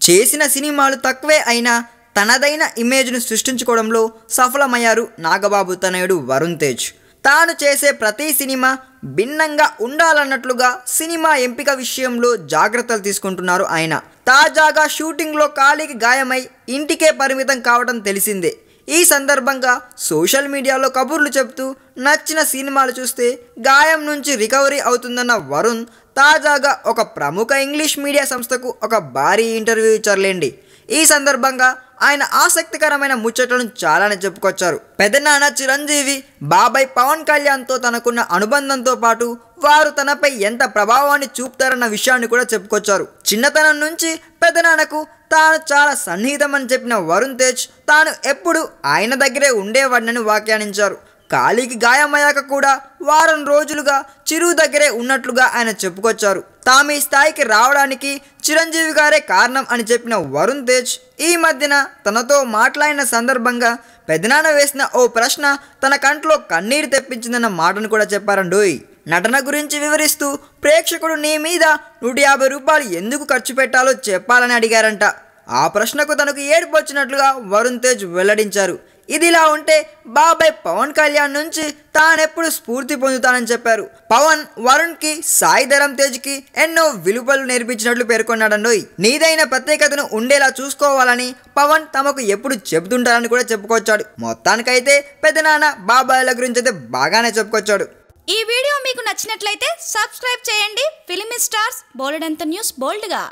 చేసిన సినిమాలు తక్కువే అయినా తనదైన ఇమేజ్ను సృష్టించుకోవడంలో సఫలమయ్యారు నాగబాబు తనయుడు వరుణ్ తేజ్. తాను చేసే ప్రతి సినిమా భిన్నంగా ఉండాలన్నట్లుగా సినిమా ఎంపిక విషయంలో జాగ్రత్తలు తీసుకుంటున్నారు ఆయన. తాజాగా షూటింగ్లో కాలికి గాయమై ఇంటికే పరిమితం కావడం తెలిసిందే. ఈ సందర్భంగా సోషల్ మీడియాలో కబుర్లు చెప్తూ నచ్చిన సినిమాలు చూస్తే గాయం నుంచి రికవరీ అవుతుందన్న వరుణ్ తాజాగా ఒక ప్రముఖ ఇంగ్లీష్ మీడియా సంస్థకు ఒక భారీ ఇంటర్వ్యూ ఇచ్చారులేండి. ఈ సందర్భంగా ఆయన ఆసక్తికరమైన ముచ్చట్లను చాలానే చెప్పుకొచ్చారు. పెదనాన్న చిరంజీవి, బాబాయ్ పవన్ కళ్యాణ్తో తనకున్న అనుబంధంతో పాటు వారు తనపై ఎంత ప్రభావాన్ని చూపుతారన్న విషయాన్ని కూడా చెప్పుకొచ్చారు. చిన్నతనం నుంచి పెదనాన్నకు తాను చాలా సన్నిహితమని చెప్పిన వరుణ్ తేజ్ తాను ఎప్పుడు ఆయన దగ్గరే ఉండేవాడినని వ్యాఖ్యానించారు. కాలికి గాయమయ్యాక కూడా వారం రోజులుగా చిరు దగ్గరే ఉన్నట్లుగా ఆయన చెప్పుకొచ్చారు. తాము ఈ స్థాయికి రావడానికి చిరంజీవి గారే కారణం అని చెప్పిన వరుణ్ తేజ్ ఈ మధ్యన తనతో మాట్లాడిన సందర్భంగా పెదనాన్న వేసిన ఓ ప్రశ్న తన కంట్లో కన్నీరు తెప్పించిందన్న మాటను కూడా చెప్పారండోయ్. నటన గురించి వివరిస్తూ ప్రేక్షకుడు నీ మీద 150 రూపాయలు ఎందుకు ఖర్చు పెట్టాలో చెప్పాలని అడిగారంట. ఆ ప్రశ్నకు తనకు ఏడుపు వచ్చినట్లుగా వరుణ్ తేజ్ వెల్లడించారు. ఇదిలా ఉంటే బాబాయ్ పవన్ కళ్యాణ్ నుంచి తానెప్పుడు స్ఫూర్తి పొందుతానని చెప్పారు. పవన్ వరుణ్కి, సాయి ధరమ్ తేజ్కి ఎన్నో విలువలు నేర్పించినట్లు పేర్కొన్నాడండోయ్. నీదైన ప్రత్యేకతను ఉండేలా చూసుకోవాలని పవన్ తమకు ఎప్పుడు చెబుతుంటారని కూడా చెప్పుకొచ్చాడు. మొత్తానికైతే పెదనాన్న బాబాయ్ల గురించి అయితే బాగానే చెప్పుకొచ్చాడు. ఈ వీడియో మీకు నచ్చినట్లయితే సబ్స్క్రైబ్ చేయండి. ఫిలిమి స్టార్స్ బోలెడంత న్యూస్ బోల్డ్గా.